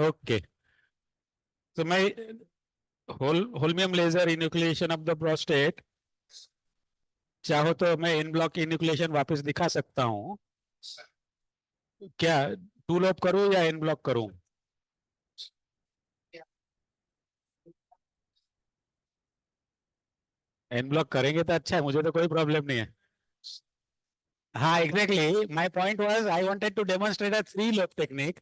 Okay, तो मैं holmium laser enucleation of the prostate, चाहो तो मैं इन ब्लॉक इन्यूक्लिएशन वापस दिखा सकता हूँ। क्या टू लोब करूँ या इन ब्लॉक करूँ? इन ब्लॉक करेंगे तो अच्छा है, मुझे तो कोई प्रॉब्लम नहीं है। हाँ exactly, my point was I wanted to demonstrate a three lobe technique,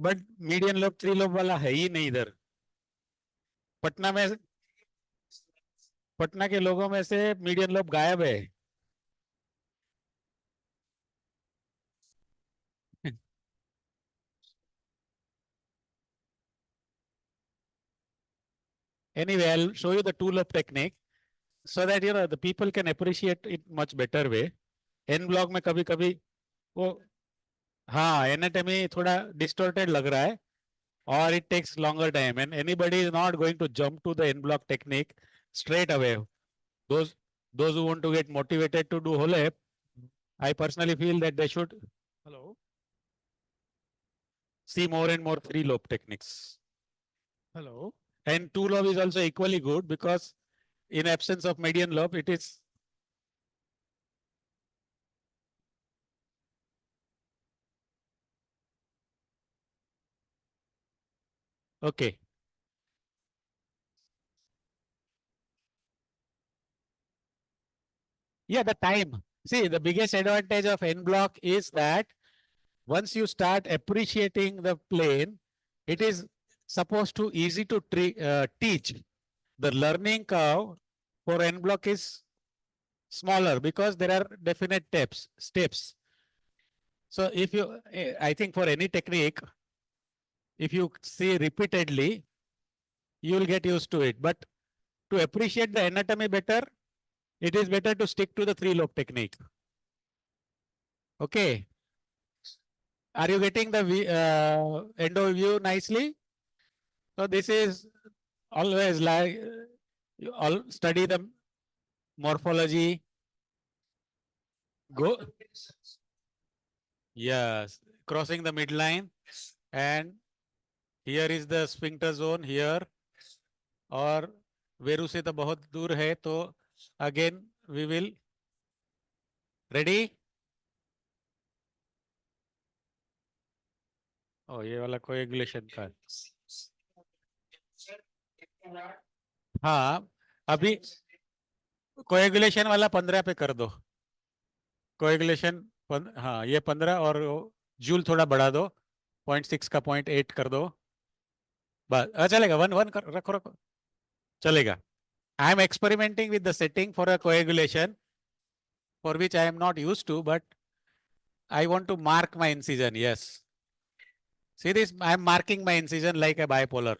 but median lobe three lobe वाला है ही नहीं इधर। पटना में, पटना के लोगों में से मीडियन लोब गायब है। Anyway, I'll show you the two lobe technique so that the people can appreciate it much better way. En bloc में कभी कभी वो, हाँ एनाटॉमी थोड़ा डिस्टोर्टेड लग रहा है, और it takes longer time and anybody is not going to jump to the en block technique straight away. Those those who want to get motivated to do whole app, I personally feel that they should, hello, see more and more three lobe techniques. Hello. And two lobe is also equally good because in absence of median lobe it is okay. Yeah, the time. See, the biggest advantage of en block is that once you start appreciating the plane, it is supposed to easy to teach. The learning curve for en block is smaller because there are definite steps. So if you, I think for any technique, if you see repeatedly, you will get used to it. But to appreciate the anatomy better, it is better to stick to the three lobe technique. Okay. Are you getting the endo view nicely? So this is always like you all study the morphology. Go. Yes, crossing the midline, and here is the sphincter zone here, और वेरू से तो बहुत दूर है, तो again we will ready. ओ ये वाला coagulation का, हाँ अभी कोएगुलेशन वाला 15 पे कर दो। कोएगुलेशन हाँ ये 15, और जूल थोड़ा बढ़ा दो, 0.6 का 0.8 कर दो, बस चलेगा। वन वन रखो रखो, चलेगा। I am experimenting with the setting for a coagulation for which I am not used to, but I want to mark my incision. Yes, see this, I am marking my incision like a bipolar.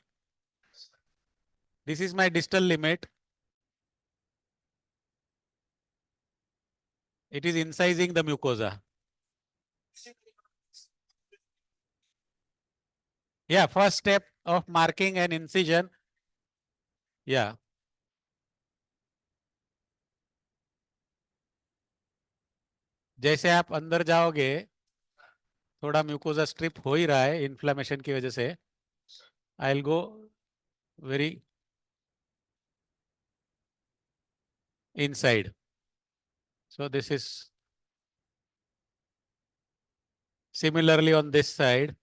This is my distal limit. It is incising the mucosa. Yeah, first step of marking an incision. Yeah. जैसे आप अंदर जाओगे, थोड़ा mucosa strip हो ही रहा है inflammation की वजह से। I will go very inside. So this is similarly on this side.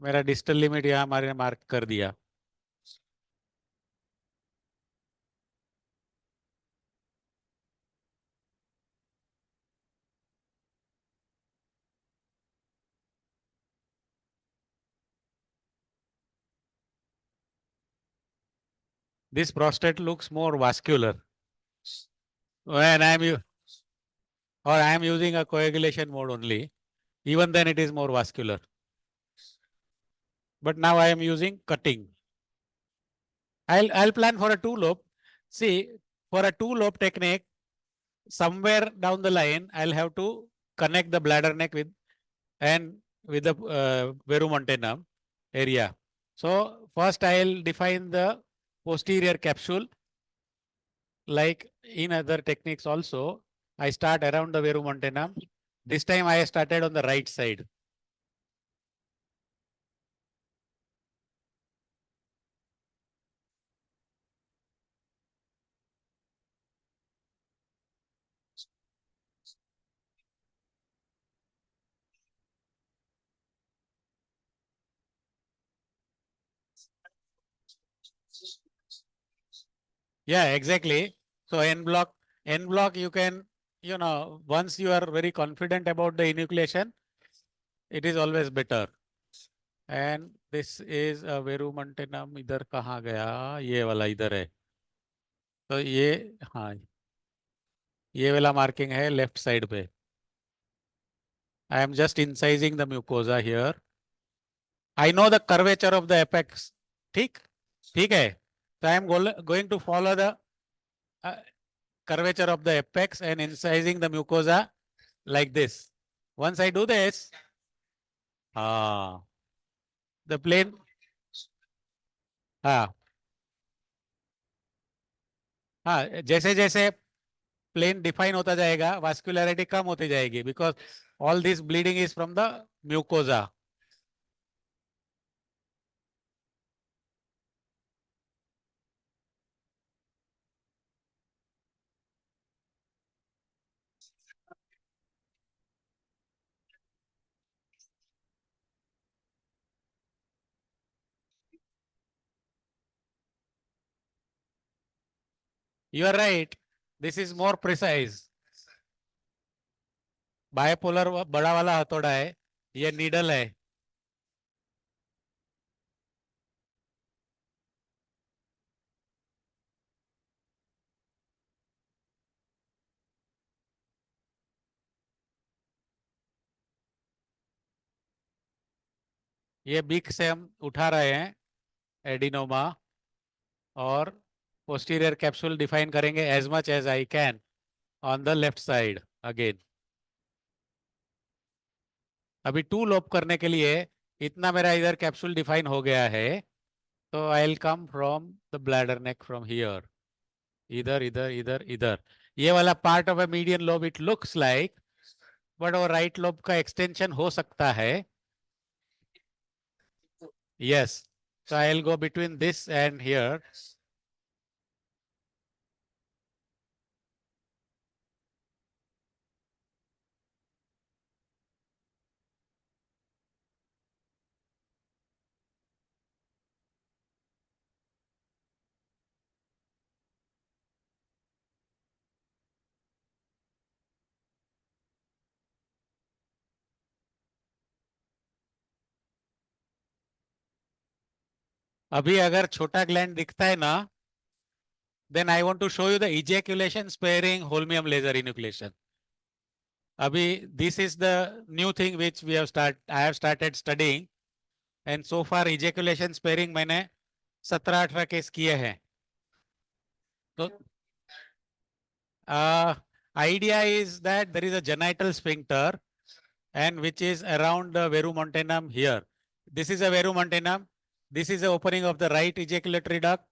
मेरा डिस्टल लिमिट यहाँ हमारे मार्क कर दिया। This prostate looks more vascular when I am using a coagulation mode only. Even then it is more vascular. But now I am using cutting. I'll plan for a two lobe. See, for a two lobe technique, somewhere down the line, I'll have to connect the bladder neck with the verumontanum area. So first I'll define the posterior capsule. Like in other techniques also, I start around the verumontanum. This time I started on the right side. Yeah, exactly. So N block you can, once you are very confident about the enucleation, it is always better. And this is a verumentinum, इधर कहाँ गया? ये वाला इधर है. तो ये, हाँ, ये वाला मार्किंग है लेफ्ट साइड पे. I am just incising the mucosa here. I know the curvature of the apex. ठीक? ठीक है. So I am going to follow the uh, curvature of the apex and incising the mucosa like this. Once I do this, the plane, हाँ हाँ, जैसे जैसे plane define होता जाएगा वास्कुलरिटी कम होती जाएगी because all this bleeding is from the mucosa. You are right. This is more precise. Bipolar बड़ा वाला हथौड़ा है, ये नीडल है. ये बीक से हम उठा रहे हैं एडिनोमा, और पोस्टीरियर कैप्सूल डिफाइन करेंगे as much as I can on the left side again. अभी टू लोब करने के लिए इतना मेरा इधर कैप्सूल डिफाइन हो गया है. तो I will come from the bladder neck from here, इधर इधर इधर इधर. ये वाला part of A median lobe it looks like, but वो राइट लोब का एक्सटेंशन हो सकता है. Yes. So I will go between this and here. अभी अगर छोटा ग्लैंड दिखता है ना, then I want to show you the ejaculation sparing holmium laser enucleation. अभी this is the new thing which I have started studying, and so far ejaculation sparing मैंने 17-18 case किए हैं. तो idea is that there is a genital sphincter and which is around the verumontanum here. This is a verumontanum. This is the opening of the right ejaculatory duct.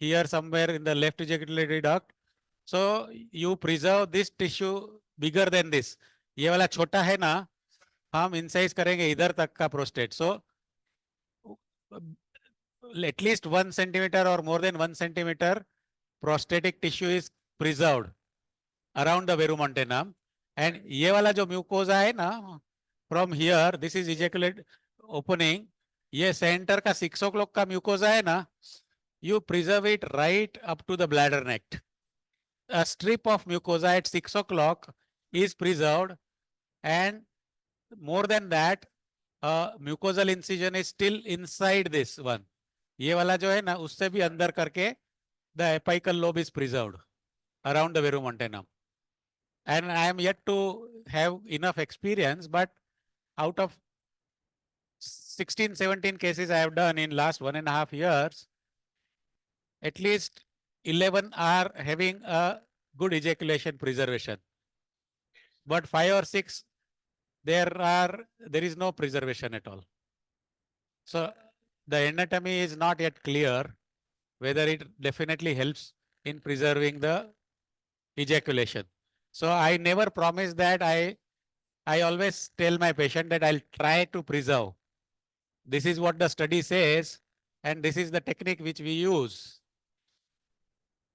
Here somewhere in the left ejaculatory duct. So you preserve this tissue bigger than this. ये वाला छोटा है ना, हम incise करेंगे इधर तक का prostate. So at least 1 centimeter or more than 1 centimeter prostatic tissue is preserved around the verumontanum. And ये वाला जो म्यूकोजा है ना, from here this is ejaculate opening, ये सेंटर का 6 o'clock का म्यूकोजा है ना, you preserve it right up to the bladder neck. A strip of mucosa at 6 o'clock is preserved, and more than that, mucosal incision is still inside this one. ये वाला जो है ना, उससे भी अंदर करके the apical lobe is preserved around the verumontanum. And I am yet to have enough experience, but out of 16, 17 cases I have done in last 1.5 years, at least 11 are having a good ejaculation preservation. But 5 or 6, there is no preservation at all. So the anatomy is not yet clear whether it definitely helps in preserving the ejaculation. So I never promise that. I always tell my patient that I'll try to preserve. This is what the study says, and this is the technique which we use.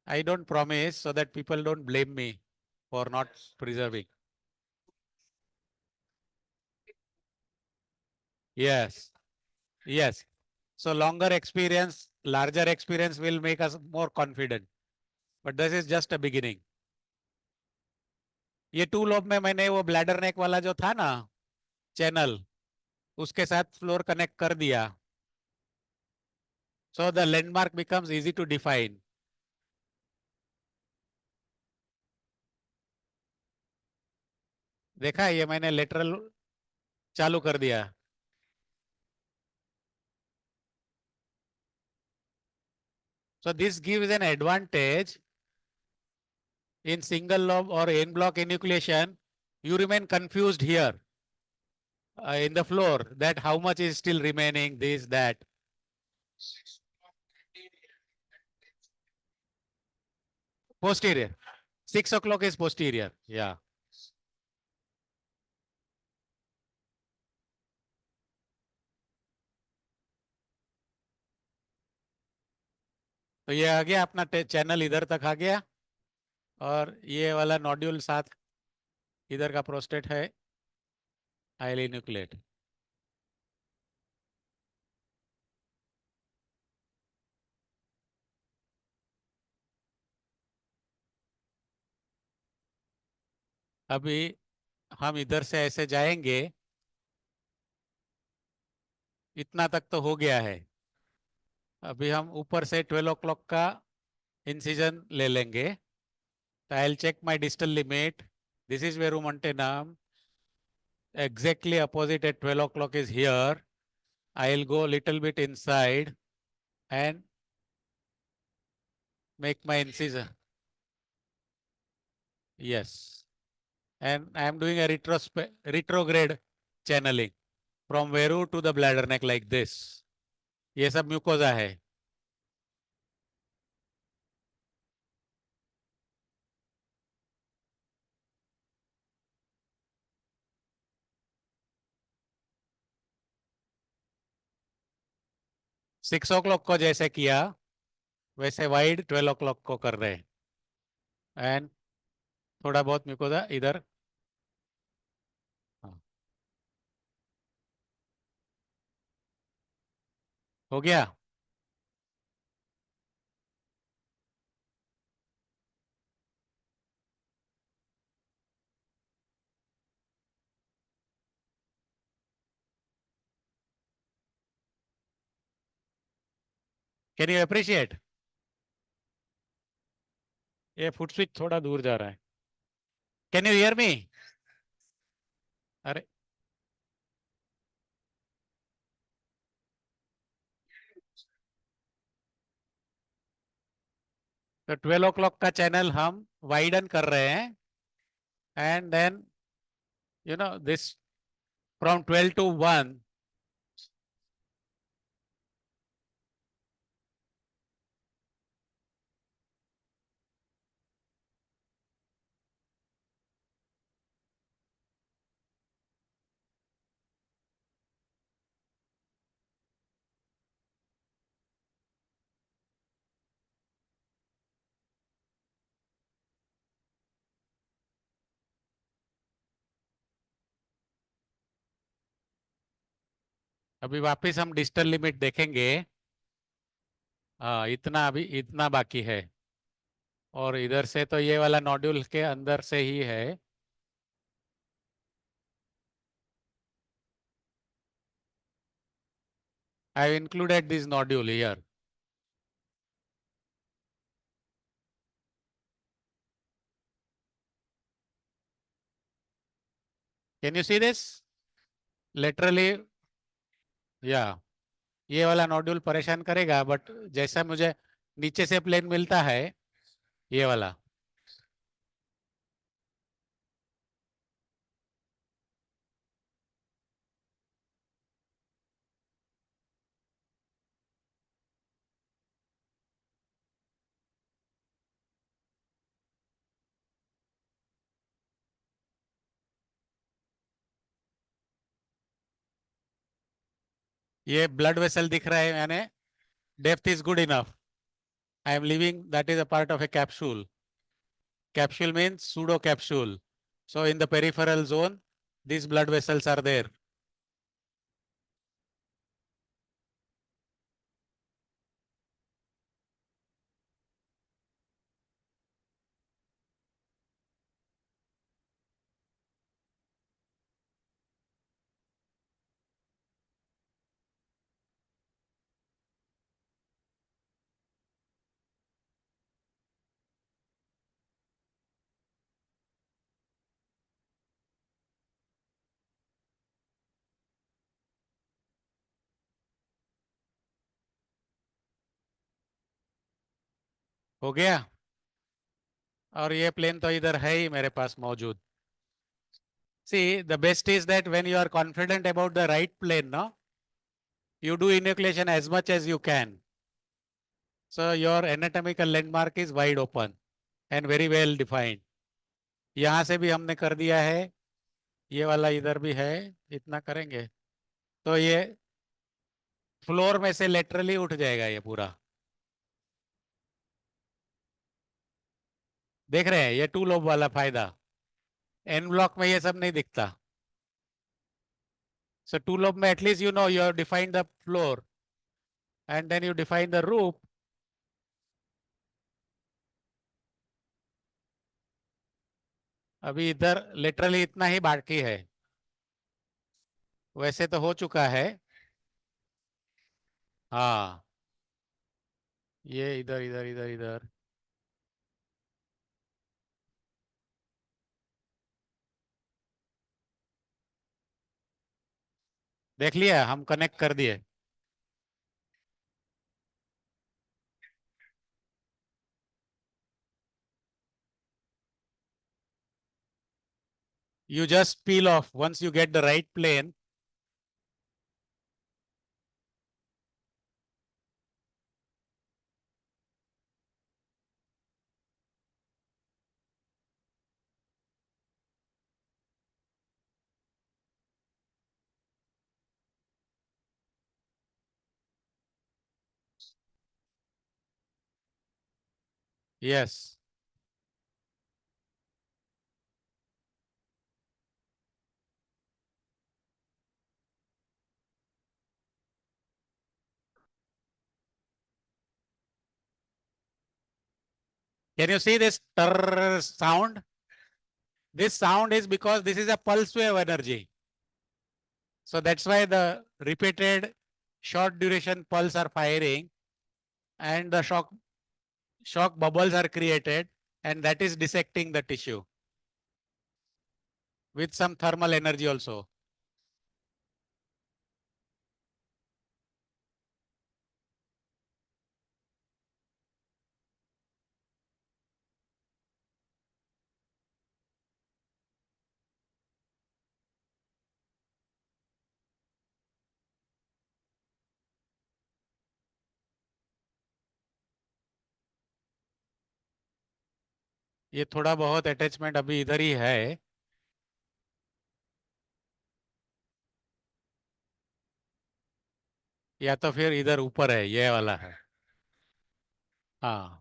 I don't promise so that people don't blame me for not preserving. Yes. Yes. So longer experience, larger experience will make us more confident. But this is just a beginning. ये to lobe में मैंने वो bladder neck वाला जो था ना channel, उसके साथ फ्लोर कनेक्ट कर दिया, so the landmark becomes easy to define. देखा, ये मैंने लेटरल चालू कर दिया। So this gives an advantage in single lobe or en block enucleation. You remain confused here in the floor that how much is still remaining, this, that. Posterior. 6 o'clock is posterior. Yeah. तो ये आ गया अपना channel इधर तक आ गया, और ये वाला नॉड्यूल साथ इधर का प्रोस्टेट है, हाईली न्यूक्लिएट। अभी हम इधर से ऐसे जाएंगे, इतना तक तो हो गया है। अभी हम ऊपर से 12 o'clock का इंसिजन ले लेंगे। तो I check my distal limit, this is verumontanum, exactly opposite at 12 o'clock is here. I'll go little bit inside and make my incision. Yes. And I am doing a retrograde channeling from Veru to the bladder neck like this. ये सब mucosa है। 6 o'clock को जैसे किया वैसे wide 12 o'clock को कर रहे हैं। एंड थोड़ा बहुत म्यूकोजा इधर। हाँ, हो गया। Can you appreciate? ये फुट स्विच थोड़ा दूर जा रहा है। Can you hear me? अरे, तो 12 o'clock का चैनल हम वाइडन कर रहे हैं, and then this from 12 to 1। अभी वापस हम डिस्टल लिमिट देखेंगे। हाँ, इतना अभी इतना बाकी है, और इधर से तो ये वाला नॉड्यूल के अंदर से ही है। I have included this nodule here. Can you see this laterally? या, ये वाला नॉड्यूल परेशान करेगा, बट जैसा मुझे नीचे से प्लेन मिलता है, ये वाला। ये ब्लड वेसल दिख रहा है, यानी depth is good enough. I am living that is a part of A capsule. Capsule means pseudo capsule. So in the peripheral zone, these blood vessels are there. हो गया। और ये प्लेन तो इधर है ही मेरे पास मौजूद। See, the best is that when you are confident about the right plane, no, you do enucleation as much as you can. So your anatomical landmark is wide open and very well defined. यहाँ से भी हमने कर दिया है, ये वाला इधर भी है, इतना करेंगे तो ये फ्लोर में से लेटरली उठ जाएगा ये पूरा। देख रहे हैं ये टू लोब वाला फायदा। एन ब्लॉक में ये सब नहीं दिखता। So two lobe में at least you know you have defined the floor and then you define the roof. अभी इधर लिटरली इतना ही बाकी है, वैसे तो हो चुका है। हाँ, ये इधर इधर इधर इधर। देख लिया, हम कनेक्ट कर दिए। You just peel off once you get the right plane. Yes. Can you see this tar sound? This sound is because this is a pulse wave energy. So that's why the repeated short duration pulse are firing and the shock bubbles are created, and that is dissecting the tissue with some thermal energy also. ये थोड़ा बहुत attachment अभी इधर ही है। या तो फिर इधर ऊपर है, ये वाला है। हाँ।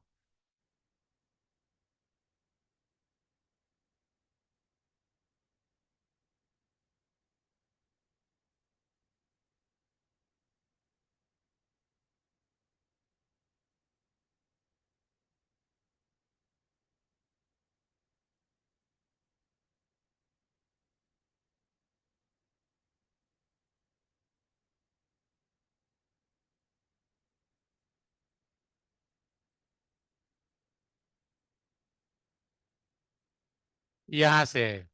यहाँ से है।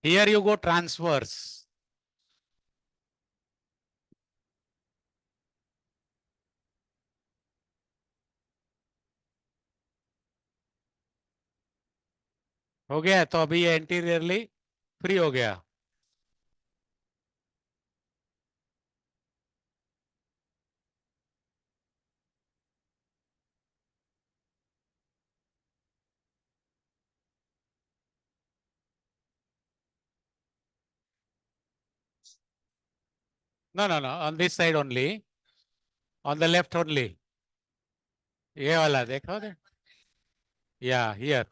Here you go transverse. हो गया, तो अभी ये एंटीरियरली फ्री हो गया। No, no, no, on this side only, on the left only। ये वाला देखो दे। या here.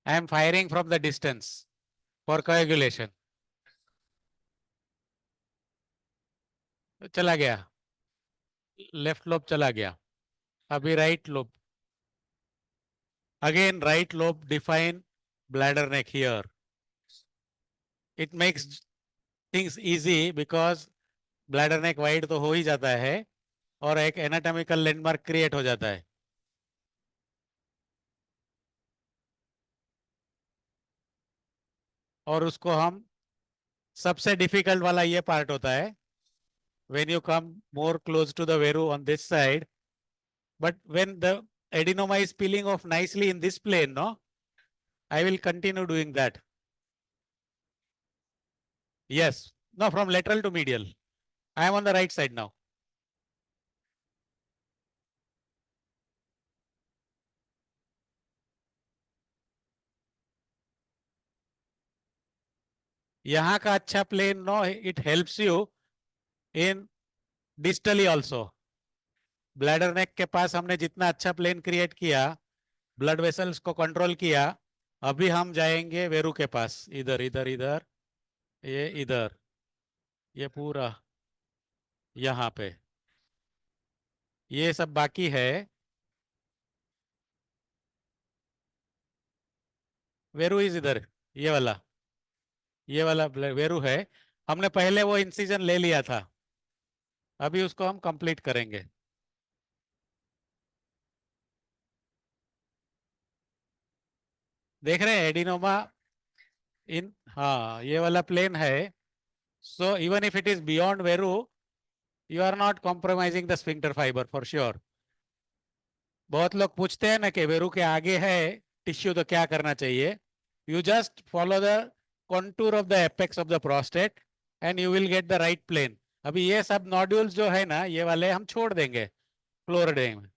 I am firing from the distance for coagulation. चला गया, लेफ्ट लोब चला गया। अभी right lobe. Again, right lobe define bladder neck here. It makes things easy because bladder neck wide तो हो ही जाता है और एक एनाटॉमिकल लैंडमार्क क्रिएट हो जाता है. और उसको हम सबसे डिफिकल्ट वाला ये पार्ट होता है when you come more close to the veru on this side, but when the adenoma is peeling off nicely in this plane, no, I will continue doing that. Yes, no, from lateral to medial. I am on the right side now. यहाँ का अच्छा plane, no, it helps you in distally also. Bladder neck के पास हमने जितना अच्छा plane create किया, blood vessels को कंट्रोल किया, अभी हम जाएंगे वेरू के पास. इधर इधर इधर, ये इधर, ये पूरा यहाँ पे, ये सब बाकी है. वेरू इज इधर, ये वाला वेरू है. हमने पहले वो इंसिजन ले लिया था, अभी उसको हम कंप्लीट करेंगे. देख रहे हैं एडिनोमा इन, हाँ, ये वाला प्लेन है. So even if it is beyond veru, you are not compromising the sphincter fiber for sure. बहुत लोग पूछते हैं ना कि वेरू के आगे है टिश्यू तो क्या करना चाहिए. You just follow the contour of the apex of the prostate and you will get the right plane. अभी ये सब नॉड्यूल्स जो है ना, ये वाले हम छोड़ देंगे फ्लोरिडे में,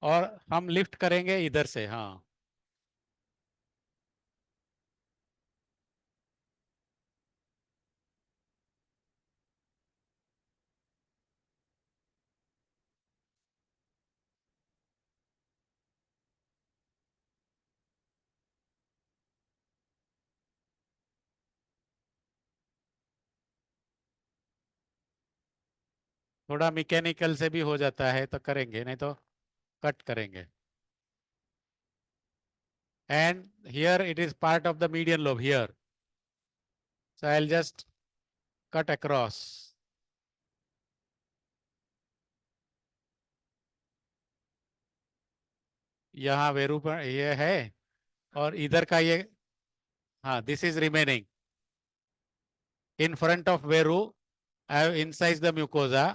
और हम लिफ्ट करेंगे इधर से. हाँ, थोड़ा मैकेनिकल से भी हो जाता है तो करेंगे, नहीं तो कट करेंगे. And here it is part of the median lobe here. So I'll just cut across. यहाँ वेरू पर ये है, और इधर का ये, हाँ, this is remaining. In front of veru, I have incised the mucosa.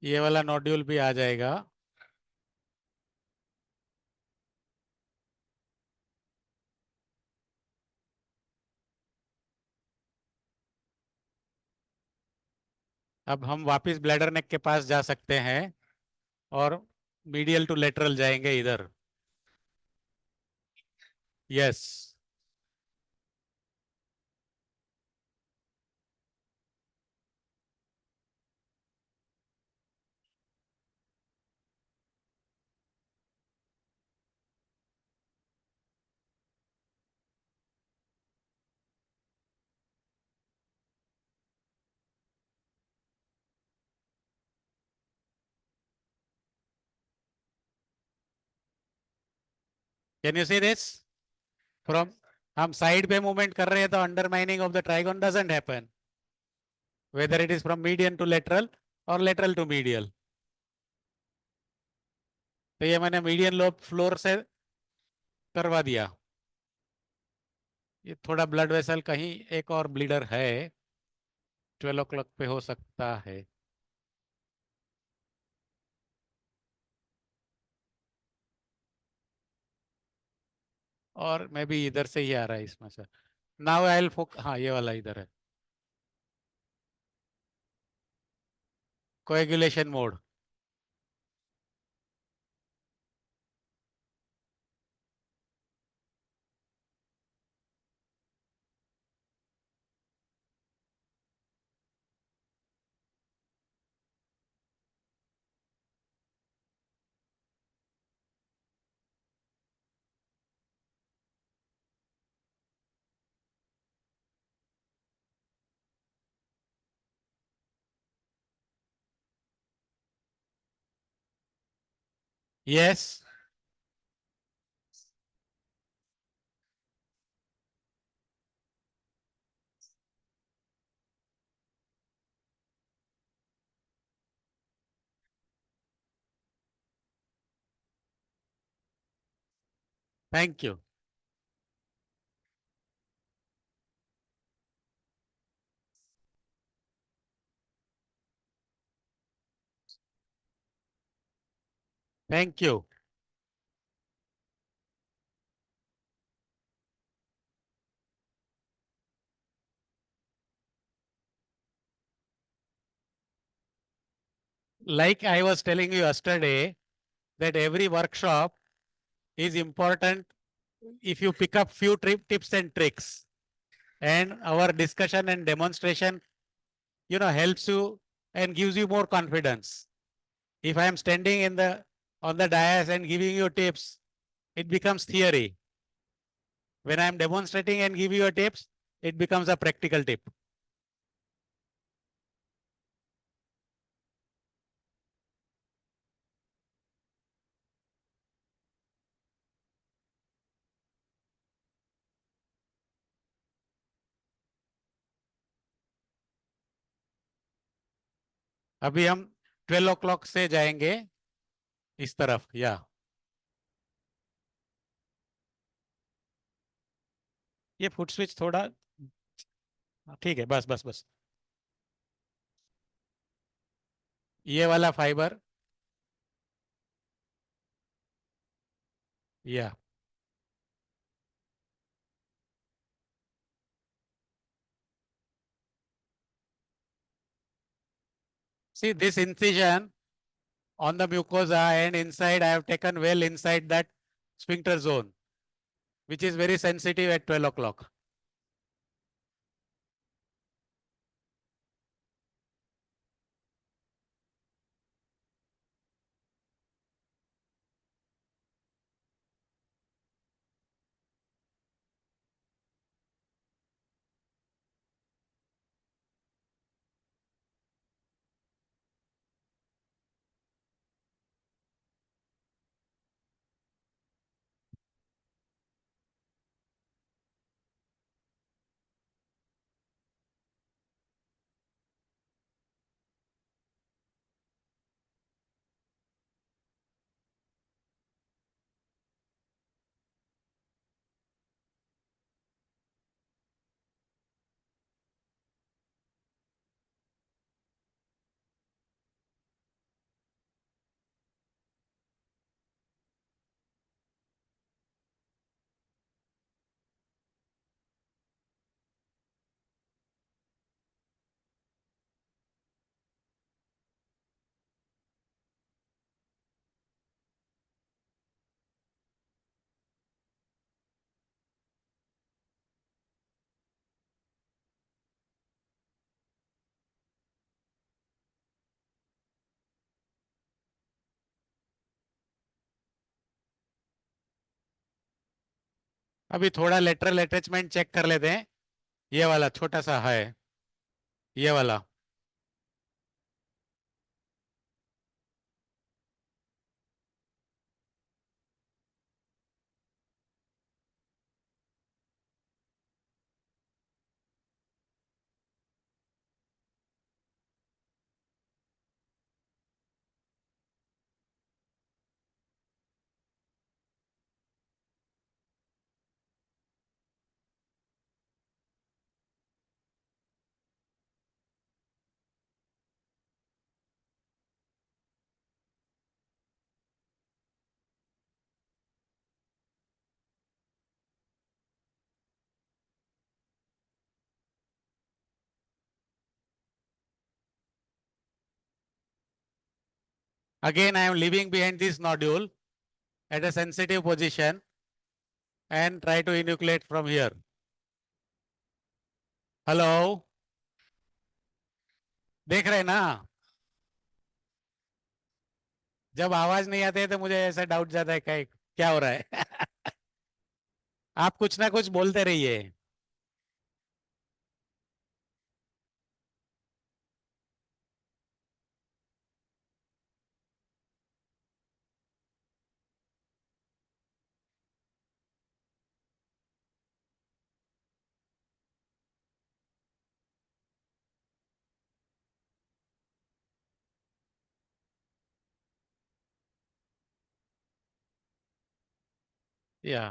ये वाला नोड्यूल भी आ जाएगा. अब हम वापस ब्लैडर नेक के पास जा सकते हैं और मीडियल टू लेटरल जाएंगे इधर. Yes. Can you see this from, हम साइड पे मूवमेंट कर रहे हैं तो undermining of the trigon doesn't happen, whether it is from median to lateral or lateral to medial. तो ये मैंने मीडियन लोब फ्लोर से करवा दिया. ये थोड़ा ब्लड वेसल कहीं एक और ब्लीडर है, 12 o'clock पे हो सकता है. और मैं भी इधर से ही आ रहा है इसमें से. नाउ आई विल फोक, हाँ, ये वाला इधर है. coagulation mode. Yes. Thank you. Thank you. Like I was telling you yesterday, that every workshop is important if you pick up few tips and tricks. And our discussion and demonstration, helps you and gives you more confidence. If I am standing on the dais and giving you tips, it becomes theory. When I am demonstrating and give you a tips, it becomes a practical tip. अभी हम 12 o'clock से जाएंगे इस तरफ या ये foot switch थोड़ा ठीक है बस बस बस ये वाला फाइबर या see this incision on the mucosa and inside I have taken well inside that sphincter zone which is very sensitive at 12 o'clock. अभी थोड़ा लेटरल अटैचमेंट चेक कर लेते हैं ये वाला छोटा सा है ये वाला Again, I am leaving behind this nodule at a sensitive position and try to enucleate from here. Hello? देख रहे हैं ना? जब आवाज नहीं आती है तो मुझे ऐसा डाउट जाता है क्या हो रहा है. आप कुछ ना कुछ बोलते रहिए. या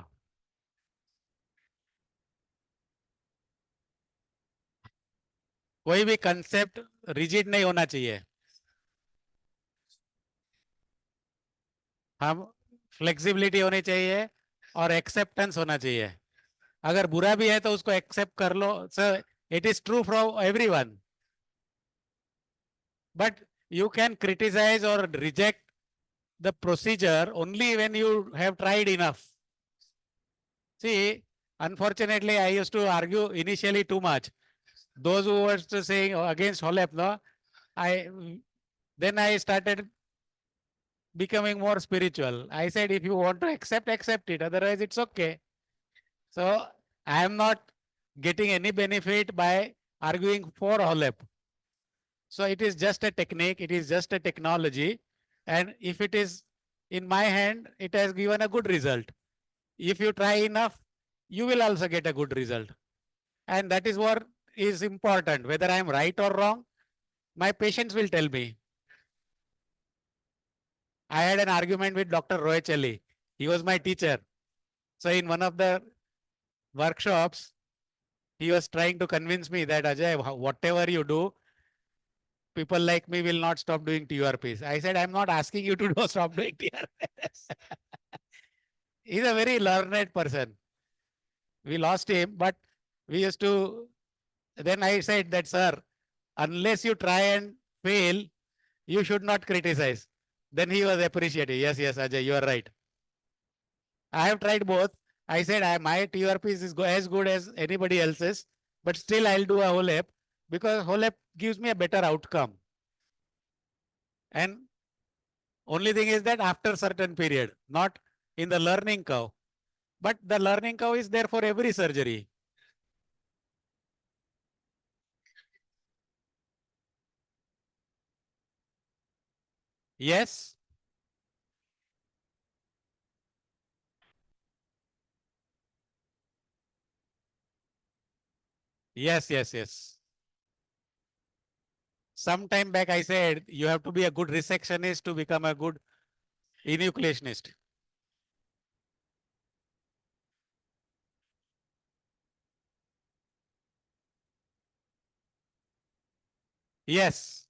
कोई भी कंसेप्ट रिजिड नहीं होना चाहिए. हम फ्लेक्सिबिलिटी होनी चाहिए और एक्सेप्टेंस होना चाहिए. अगर बुरा भी है तो उसको एक्सेप्ट कर लो. Sir, it is true for everyone, but you can criticize or reject the procedure only when you have tried enough. See, unfortunately, I used to argue initially too much. Those who were saying against HOLEP, no, then I started becoming more spiritual. I said, if you want to accept, accept it. Otherwise, it's okay. So I am not getting any benefit by arguing for HOLEP. So it is just a technique. It is just a technology. And if it is in my hand, it has given a good result. If you try enough, you will also get a good result. And that is what is important. Whether I am right or wrong, my patients will tell me. I had an argument with Dr. Roycelli. He was my teacher. So in one of the workshops, he was trying to convince me that Ajay, whatever you do, people like me will not stop doing TURPs. I said, I'm not asking you to stop doing TURPs. He's a very learned person. We lost him, but we used to. Then I said that, sir, unless you try and fail, you should not criticize. Then he was appreciative. Yes, yes, Ajay, you are right. I have tried both. I said my TURP is as good as anybody else's, but still I'll do a HOLEP because HOLEP gives me a better outcome. And only thing is that after certain period, not in the learning curve. But the learning curve is there for every surgery. Yes. Yes, yes, yes. Some time back I said you have to be a good resectionist to become a good enucleationist. Yes.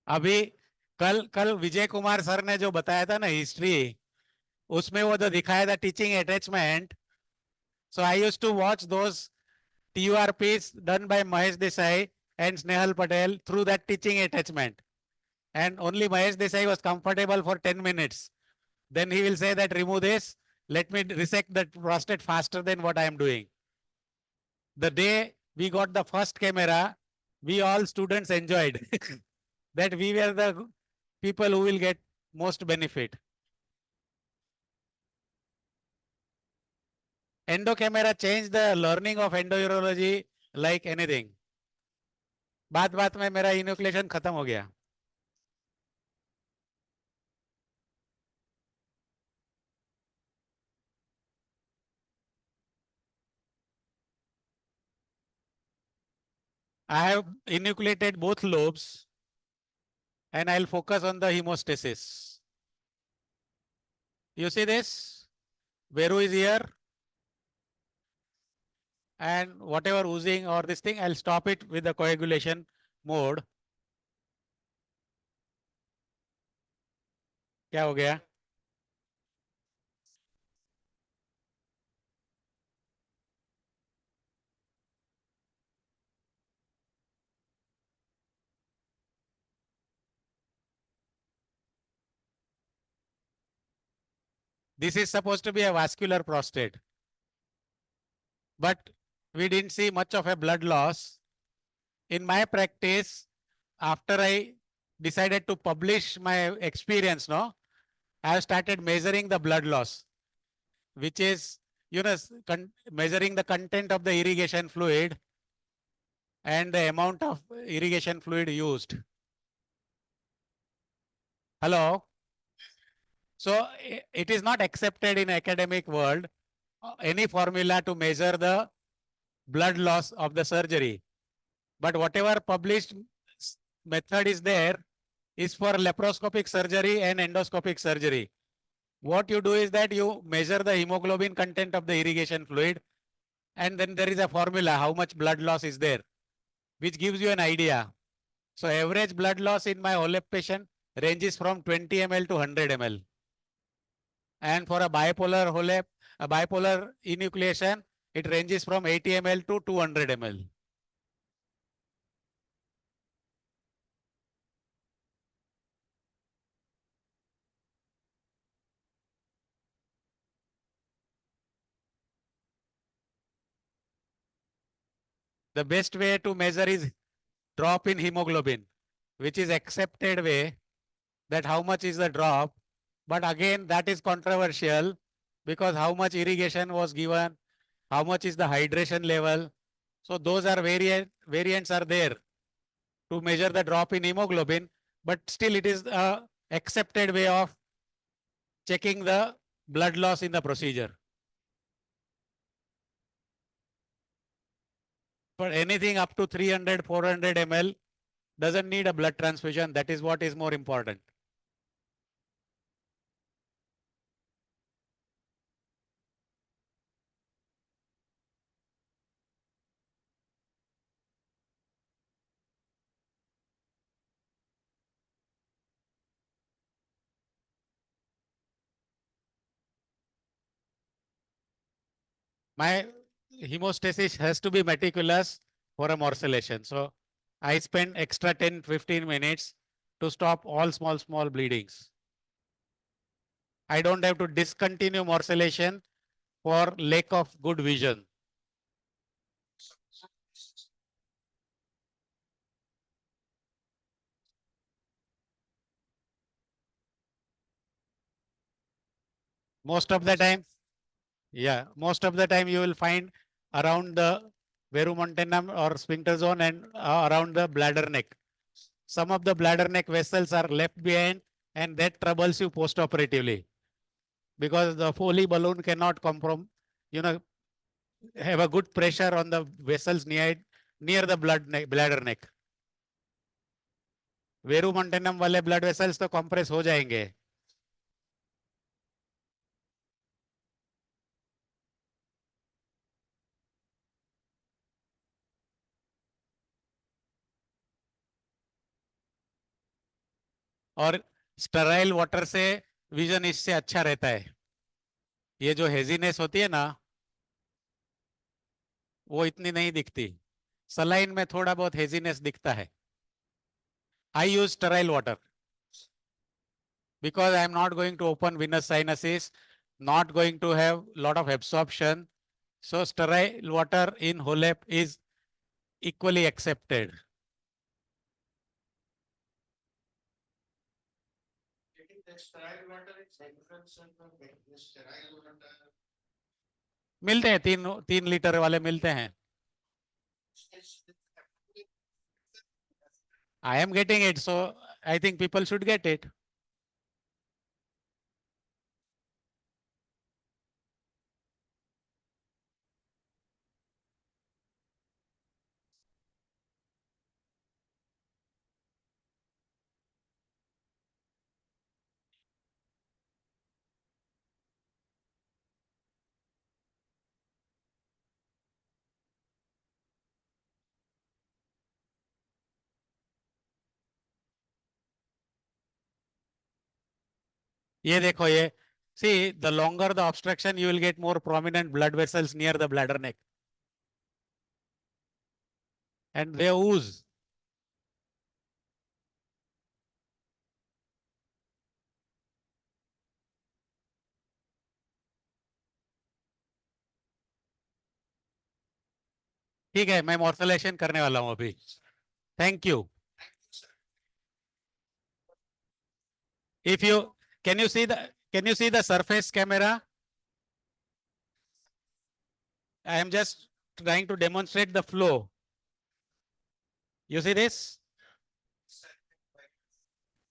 अभी कल कल Vijay Kumar sir ने जो बताया था ना history, उसमें वो जो दिखाया था teaching attachment. So I used to watch those TURPs done by Mahesh Desai and Snehal Patel through that teaching attachment. And only Mahesh Desai was comfortable for 10 minutes. Then he will say that remove this, let me resect the prostate faster than what I am doing. The day we got the first camera, we all students enjoyed that we were the people who will get most benefit. Endo camera changed the learning of endourology like anything. बात बात में मेरा इन्यूक्लेशन खत्म हो गया. I have enucleated both lobes and I'll focus on the hemostasis. You see this? Veru is here and whatever oozing or this thing, I'll stop it with the coagulation mode. क्या हो गया? This is supposed to be a vascular prostate, but we didn't see much of a blood loss. In my practice, after I decided to publish my experience, no, I have started measuring the blood loss, which is, measuring the content of the irrigation fluid and the amount of irrigation fluid used. Hello? So it is not accepted in academic world, any formula to measure the blood loss of the surgery. But whatever published method is there is for laparoscopic surgery and endoscopic surgery. What you do is that you measure the hemoglobin content of the irrigation fluid, and then there is a formula how much blood loss is there, which gives you an idea. So average blood loss in my HOLEP patient ranges from 20 ml to 100 ml. And for a bipolar HOLEP, a bipolar enucleation, it ranges from 80 ml to 200 ml. The best way to measure is drop in hemoglobin, which is accepted way that how much is the drop. But again, that is controversial because how much irrigation was given, how much is the hydration level. So those are variants are there to measure the drop in hemoglobin, but still it is a accepted way of checking the blood loss in the procedure. For anything up to 300, 400 ml doesn't need a blood transfusion. That is what is more important. My hemostasis has to be meticulous for a morcellation. So I spend extra 10-15 minutes to stop all small bleedings. I don't have to discontinue morcellation for lack of good vision. Most of the time, yeah, most of the time you will find around the verumontanum or sphincter zone and around the bladder neck. Some of the bladder neck vessels are left behind and that troubles you post-operatively because the Foley balloon cannot come from, have a good pressure on the vessels near the bladder neck. वेरुमोंटेनम वाले blood vessels तो compress हो जाएंगे. और Sterlite water से vision इससे अच्छा रहता है. ये जो हेजीनेस होती है ना वो इतनी नहीं दिखती. सलाइन में थोड़ा बहुत हेजीनेस दिखता है. I use sterile water because I am not going to open venous sinuses, not going to have lot of absorption. So sterile water in HOLEP is equally accepted. मिलते हैं 3 लीटर वाले मिलते हैं. I am getting it, so I think people should get it. ये देखो ये, see the longer the obstruction you will get more prominent blood vessels near the bladder neck and they ooze. ठीक है, मैं मॉर्सलेशन करने वाला हूँ अभी। Thank you. If you can you see the can you see the surface camera? I am just trying to demonstrate the flow. You see this?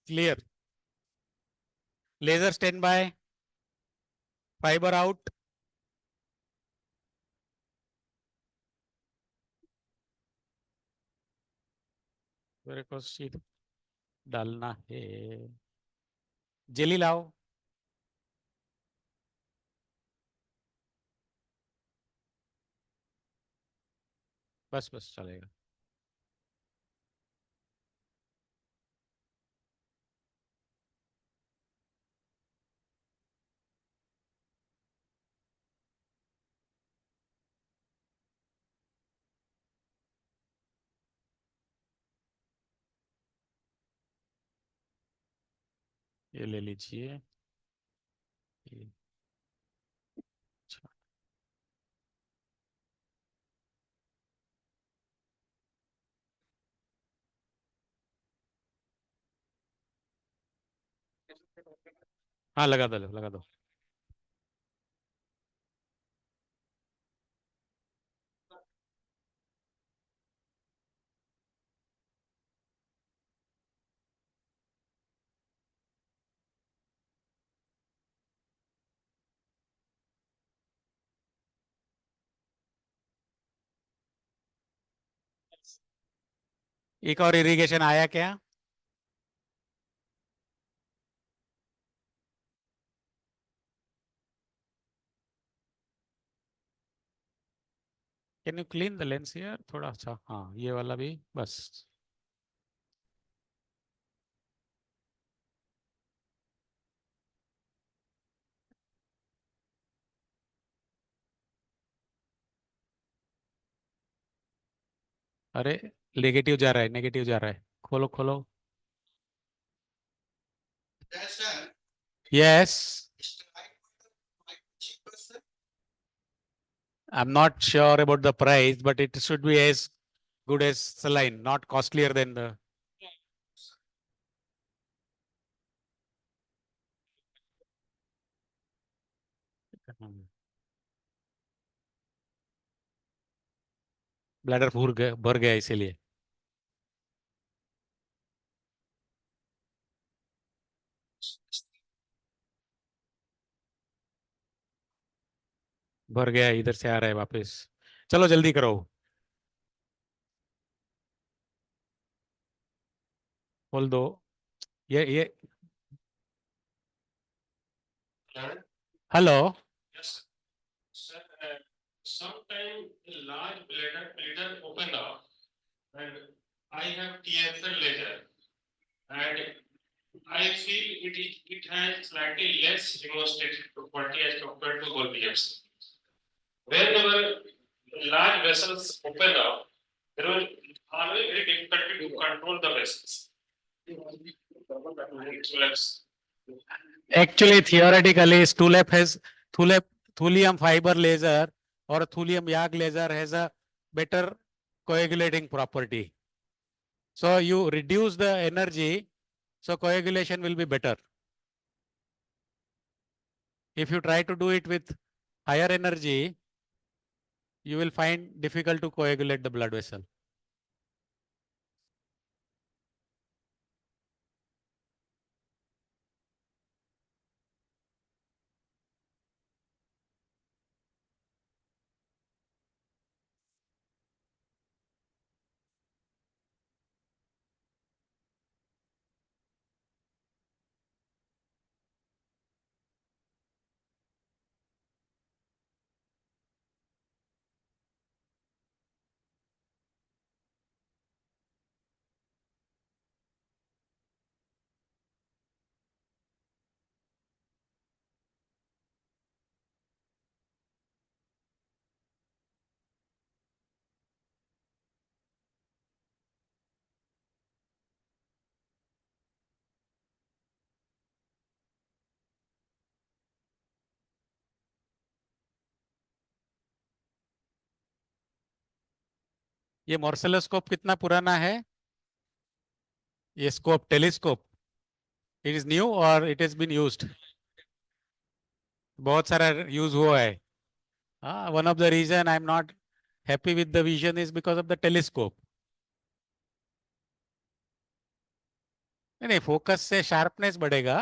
Clear. Laser standby, fiber out. मेरे को sheet डालना है। Jelly लाओ। बस बस चलेगा। ये ले लीजिए। ये, अच्छा। हाँ लगा दो लगा दो। एक और इरिगेशन आया क्या? Can you clean the lens here थोड़ा? अच्छा हाँ, ये वाला भी बस। अरे नेगेटिव जा रहा है, नेगेटिव जा रहा है। खोलो खोलो। Yes. I'm not sure about the price, but it should be as good as saline, not costlier than the. Bladder भर गया इसीलिए। भर गया, इधर से आ रहा है वापस। चलो जल्दी करो। खोल दो। ये hello. Yes, sir. Sometime a large bladder open up, and I have TFL laser, and I feel it has slightly less hemostatic property as compared to Golgi. Whenever large vessels open up, there will always very difficulty to control the vessels. Actually, theoretically, Stulep has Thulep, thulium fiber laser or thulium YAG laser has a better coagulating property. So you reduce the energy, so coagulation will be better. If you try to do it with higher energy, you will find difficult to coagulate the blood vessel. ये मोर्सेलोस्कोप कितना पुराना है? ये scope, telescope, it is new और it is been used? बहुत सारा use हुआ है। हाँ, one of the reason I am not happy with the vision is because of the telescope. नहीं नहीं, फोकस से शार्पनेस बढ़ेगा।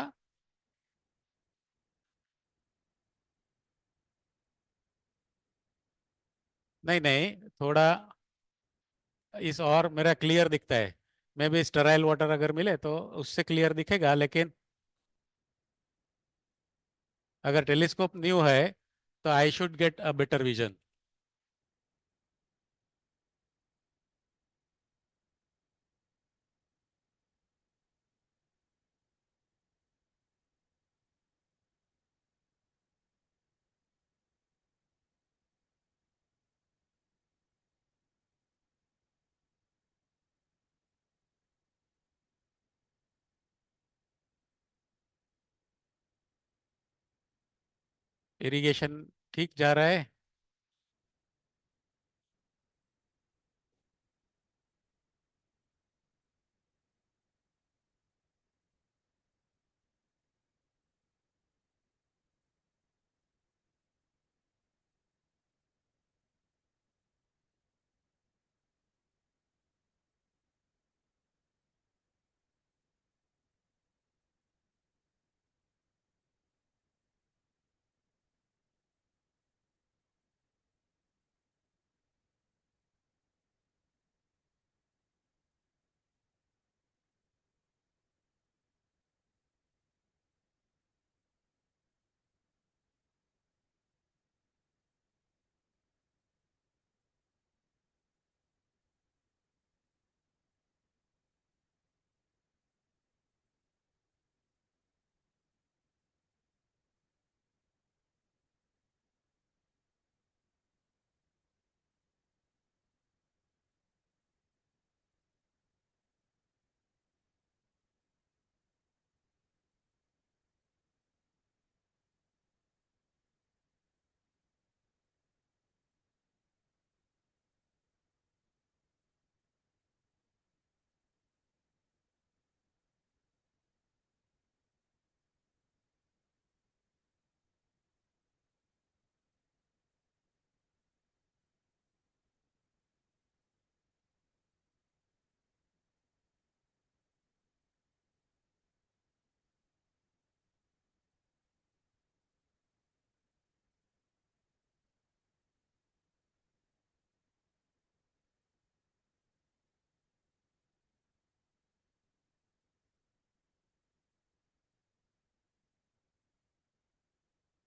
नहीं नहीं, थोड़ा इस और मेरा क्लियर दिखता है। मे भी स्टेराइल वाटर अगर मिले तो उससे क्लियर दिखेगा, लेकिन अगर टेलीस्कोप न्यू है तो I should get a better vision. Irrigation ठीक जा रहा है।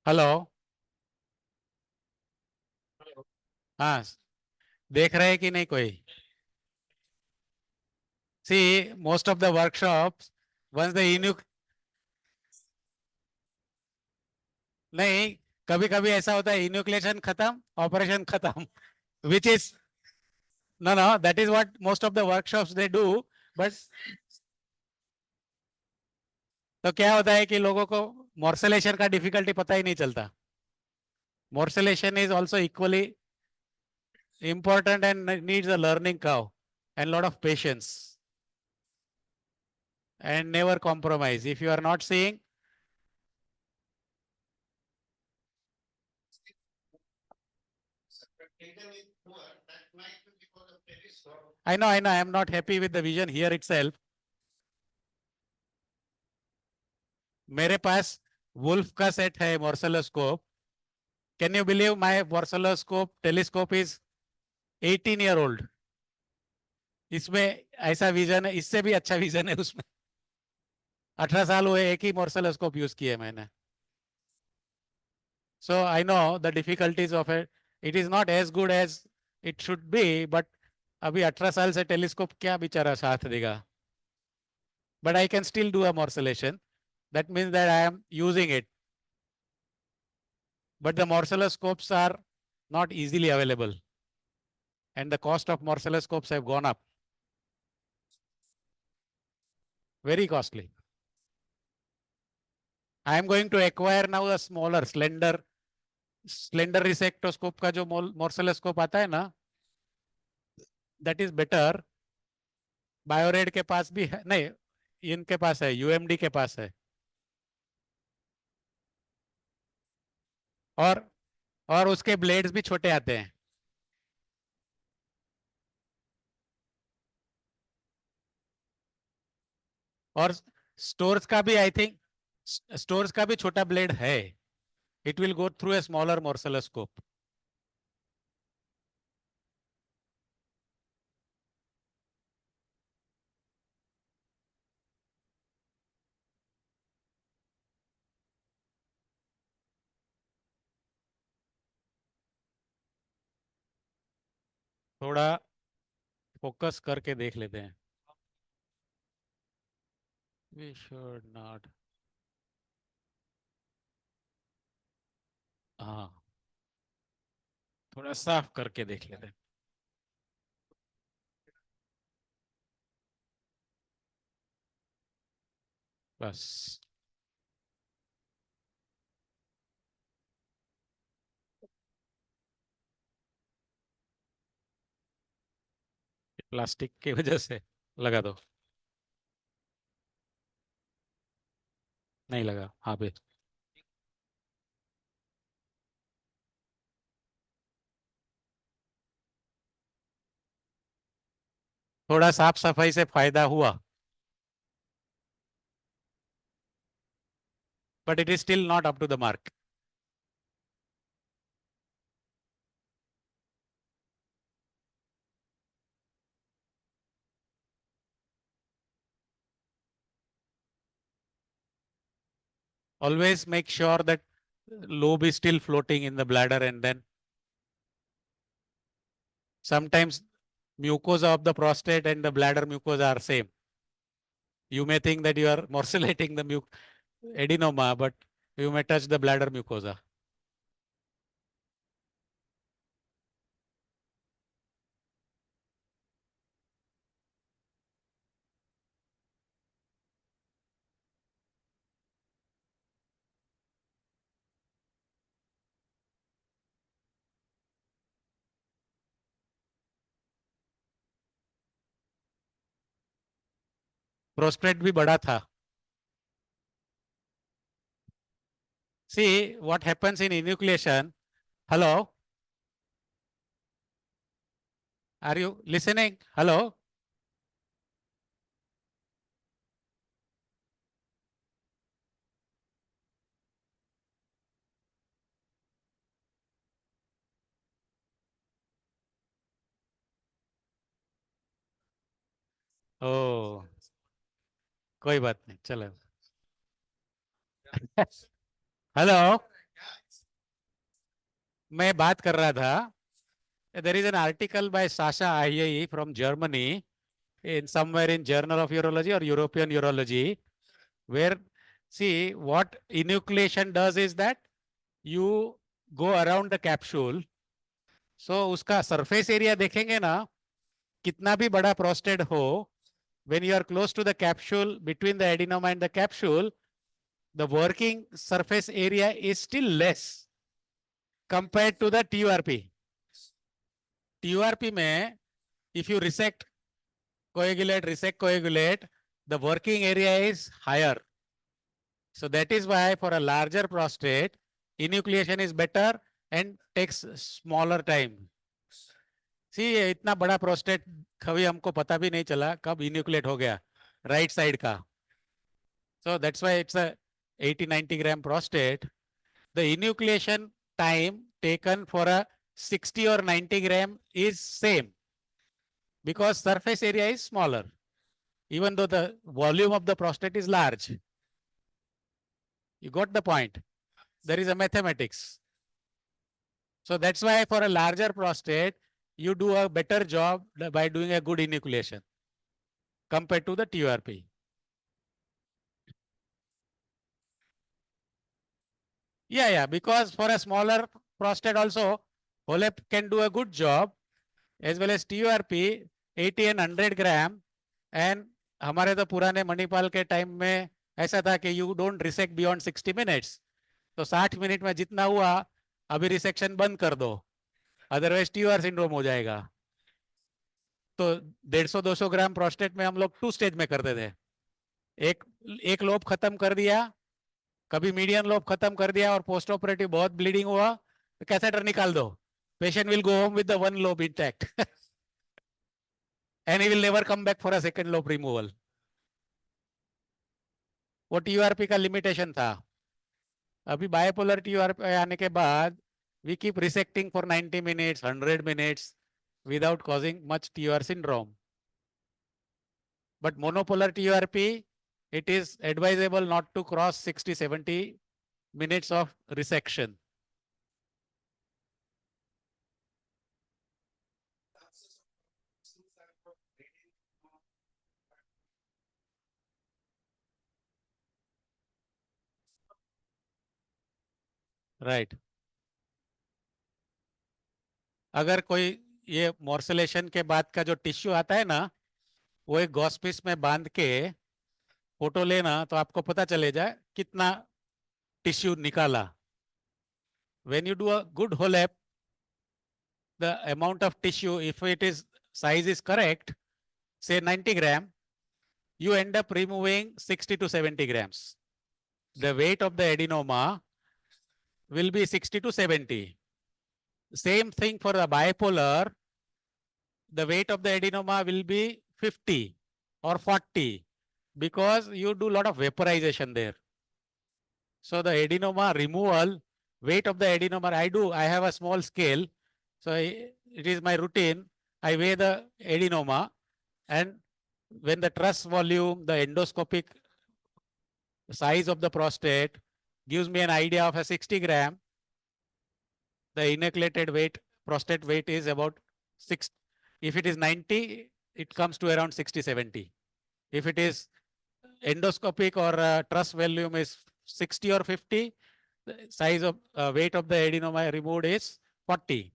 हेलो। हाँ, देख रहे हैं कि नहीं कोई? See, most of the workshops, once the enu, नहीं, कभी कभी ऐसा होता है इन्यूक्लिएशन खत्म, ऑपरेशन खत्म, which is, no no, that is what most of the workshops they do. But तो क्या होता है कि लोगों को मोर्सलेशन का डिफिकल्टी पता ही नहीं चलता। Morcellation is also equally important and needs a learning curve and lot of patience and never compromise. If you are not seeing, I know, I am not happy with the vision here itself. मेरे पास wolf का set है morcelloscope. Can you believe my morcelloscope telescope is 18 year old? इसमें ऐसा vision है, इससे भी अच्छा vision है उसमें। 18 साल हुए, एक ही मोर्सलोस्कोप यूज किए मैंने। So I know the difficulties of it. It is not as good as it should be, but अभी 18 साल से टेलीस्कोप क्या बेचारा साथ देगा? But I can still do a morcellation. That means that I am using it. But the morcelloscopes are not easily available, and the cost of morcelloscopes have gone up. Very costly. I am going to acquire now a smaller, slender resectoscope का जो morcelloscope आता है ना, that is better. बायोरेड के पास भी है, नहीं इनके पास है, यूएमडी के पास है। और और उसके ब्लेड्स भी छोटे आते हैं। और स्टोर्स का भी आई थिंक, स्टोर्स का भी छोटा ब्लेड है। It will go through a smaller morcelloscope. थोड़ा फोकस करके देख लेते हैं। We should not. हाँ, थोड़ा साफ करके देख लेते हैं बस। प्लास्टिक की वजह से लगा दो। नहीं लगा, हाँ भी। थोड़ा साफ सफाई से फायदा हुआ, but it is still not up to the mark. Always make sure that lobe is still floating in the bladder, and then sometimes mucosa of the prostate and the bladder mucosa are same. You may think that you are morcellating the adenoma, but you may touch the bladder mucosa. Prostate भी बड़ा था। See what happens in enucleation. Hello, are you listening? Hello. Oh, कोई बात नहीं, चलो। Hello, मैं बात कर रहा था। There is an article by Sasha Ahyei from Germany in somewhere in Journal of Urology or European Urology, where see what enucleation does is that you go around the capsule. So उसका surface area देखेंगे ना, कितना भी बड़ा prostate हो, when you are close to the capsule, between the adenoma and the capsule, the working surface area is still less compared to the TURP. TURP में if you resect, coagulate, the working area is higher. So that is why for a larger prostate, enucleation is better and takes smaller time. See, इतना बड़ा prostate कभी हमको पता भी नहीं चला कब enucleate हो गया, right side का. So that's why it's a 80-90 gram prostate. The enucleation time taken for a 60 or 90 gram is same because surface area is smaller, even though the volume of the prostate is large. You got the point? There is a mathematics. So that's why for a larger prostate, you do a better job by doing a good enucleation compared to the TURP. Yeah, because for a smaller prostate also, HOLEP can do a good job as well as TURP 80 and 100 gram. And हमारे तो पुराने मणिपाल के time में ऐसा था कि you don't resect beyond 60 minutes. तो 60 minute में जितना हुआ अभी रिसेक्शन बंद कर दो, अदरवाइज TUR सिंड्रोम हो जाएगा। तो 150-200 ग्राम प्रोस्टेट में हम लोग 2 स्टेज में करते थे। एक एक लोब खत्म कर दिया, कभी मीडियन लोब खत्म कर दिया और पोस्ट ऑपरेटिव बहुत ब्लीडिंग हुआ तो कैथेटर निकाल दो, patient will go home with the 1 lobe intact and he will never come back for a second lobe removal. वो टीयूआरपी का लिमिटेशन था। अभी बायपोलर टीयूआरपी आने के बाद we keep resecting for 90 minutes, 100 minutes without causing much TUR syndrome. But monopolar TURP, it is advisable not to cross 60-70 minutes of resection. Right. अगर कोई ये मोर्सलेशन के बाद का जो टिश्यू आता है ना, वो एक गॉस पीस में बांध के फोटो लेना तो आपको पता चले जाए कितना टिश्यू निकाला। When you do a good HoLEP, the amount of tissue, if it is size is correct, say 90 gram, you end up removing 60 to 70 grams. The weight of the adenoma will be 60 to 70. Same thing for the bipolar, the weight of the adenoma will be 50 or 40 because you do a lot of vaporization there. So the adenoma removal, weight of the adenoma, I have a small scale. So it is my routine. I weigh the adenoma, and when the truss volume, the endoscopic size of the prostate gives me an idea of a 60 gram, the inoculated weight, prostate weight is about 6. If it is 90, it comes to around 60-70. If it is endoscopic or truss volume is 60 or 50, the size of weight of the adenoma removed is 40.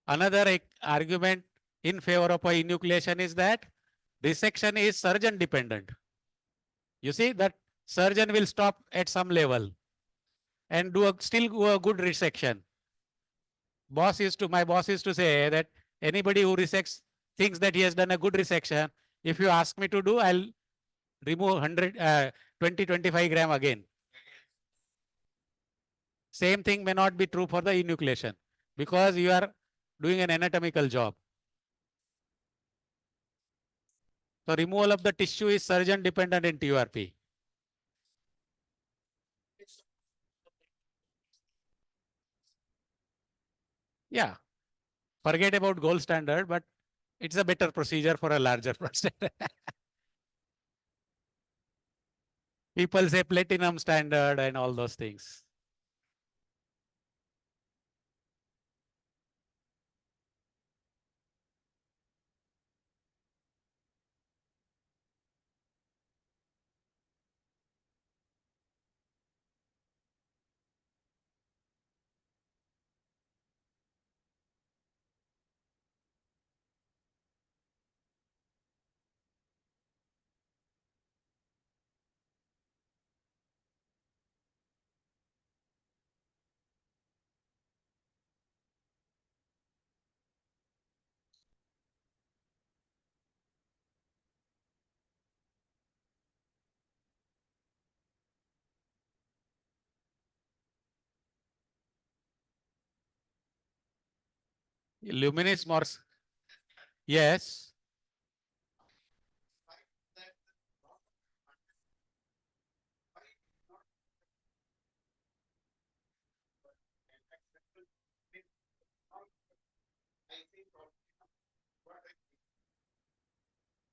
Another argument in favor of a enucleation is that resection is surgeon dependent. You see that surgeon will stop at some level and still do a good resection. My boss used to say that anybody who resects thinks that he has done a good resection. If you ask me to do, I'll remove 20-25 gram again. Same thing may not be true for the enucleation because you are doing an anatomical job. So removal of the tissue is surgeon dependent in TURP. Yeah, forget about gold standard, but it's a better procedure for a larger prostate. People say platinum standard and all those things. Luminous Morse. Yes.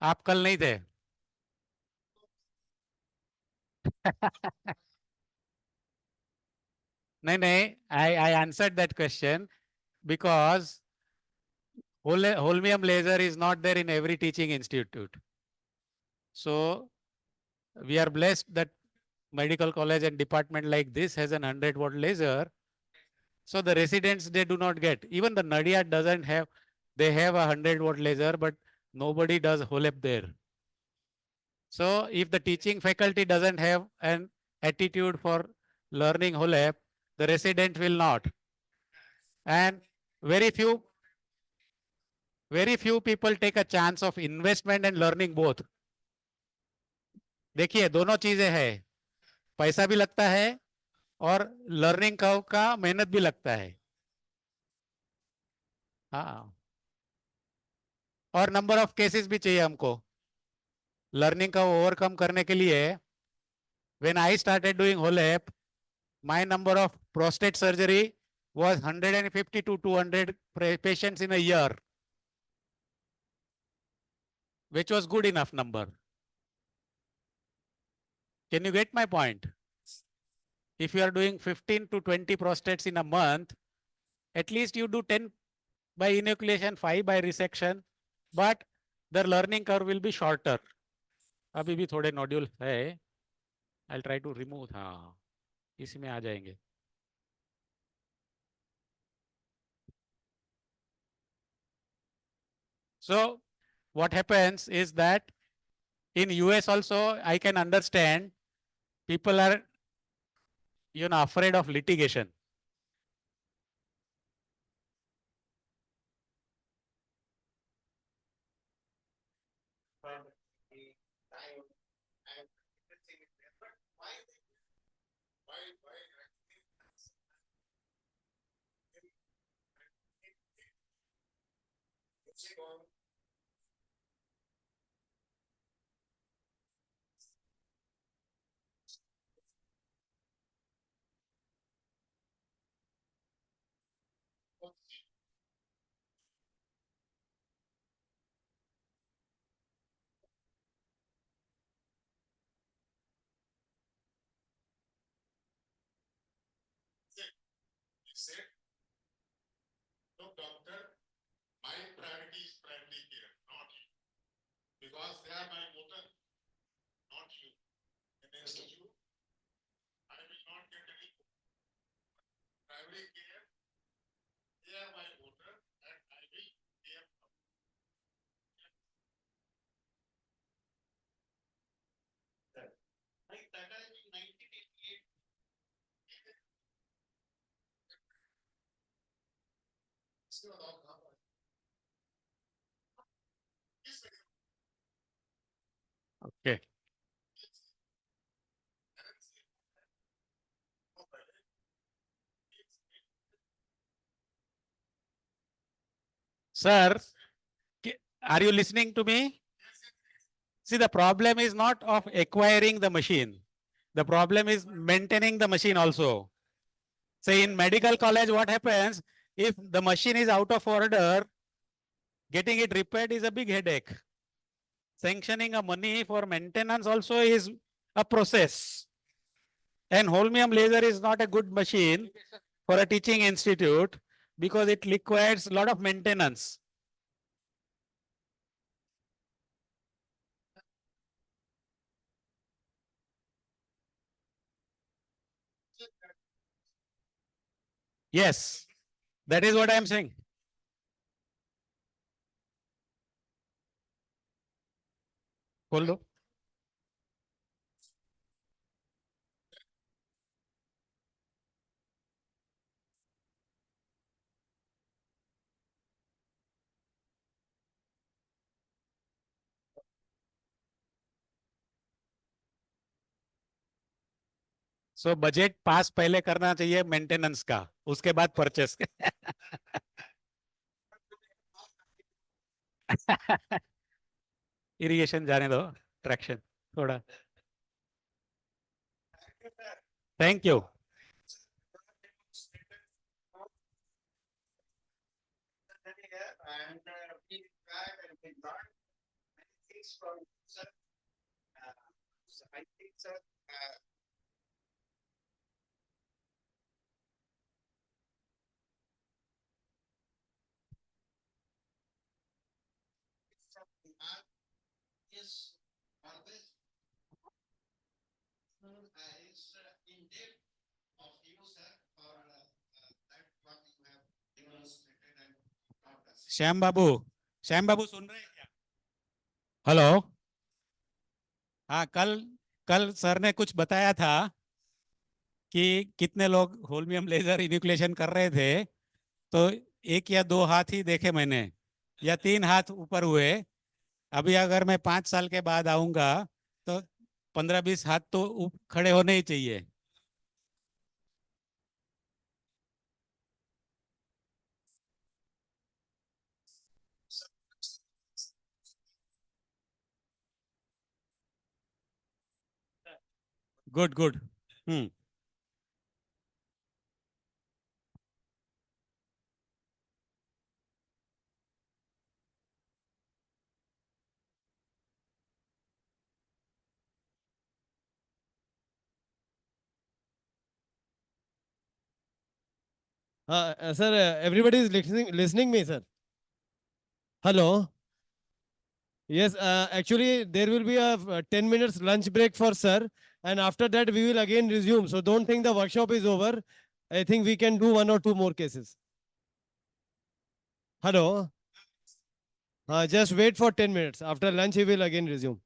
आप कल नहीं थे. नहीं नहीं, I answered that question because holmium laser is not there in every teaching institute. So we are blessed that medical college and department like this has an 100-watt laser. So the residents, they do not get. Even the Nadia doesn't have, they have a 100-watt laser, but nobody does HOLEP there. So if the teaching faculty doesn't have an attitude for learning HOLEP, the resident will not. And very few, very few people take a chance of investment and learning both. देखिए दोनों चीजें है, पैसा भी लगता है और learning का मेहनत भी लगता है. हाँ, और नंबर ऑफ केसेस भी चाहिए हमको लर्निंग का ओवरकम करने के लिए. When I started doing HOLEP, my number of prostate surgery was 150 to 200 patients in a year, which was good enough number. Can you get my point? If you are doing 15 to 20 prostates in a month, at least you do 10 by inoculation, 5 by resection, but the learning curve will be shorter. अभी भी थोड़े nodule है. I'll try to remove. हाँ, इसमें आ जाएंगे. So what happens is that in US also, I can understand people are, afraid of litigation. Okay. Sir, are you listening to me? See, the problem is not of acquiring the machine. The problem is maintaining the machine also. Say in medical college, what happens if the machine is out of order, getting it repaired is a big headache. Sanctioning a money for maintenance also is a process. And holmium laser is not a good machine for a teaching institute because it requires a lot of maintenance. Yes, that is what I am saying. खोल दो. So budget pass पहले करना चाहिए maintenance का, उसके बाद purchase. Irrigation जाने दो, ट्रैक्शन थोड़ा. Thank you. श्याम बाबू, श्याम बाबू सुन रहे हैं क्या? हेलो। हाँ, कल कल सर ने कुछ बताया था कि कितने लोग होल्मियम लेजर इन्यूक्लिएशन कर रहे थे, तो एक या दो हाथ ही देखे मैंने, या तीन हाथ ऊपर हुए। अभी अगर मैं 5 साल के बाद आऊंगा तो 15-20 हाथ तो खड़े होने ही चाहिए। Good good. Hmm. Sir, everybody is listening me, sir. Hello. Yes, actually, there will be a 10 minutes lunch break for sir, and after that, we will again resume. So don't think the workshop is over. I think we can do one or two more cases. Hello. Just wait for 10 minutes. After lunch, we will again resume.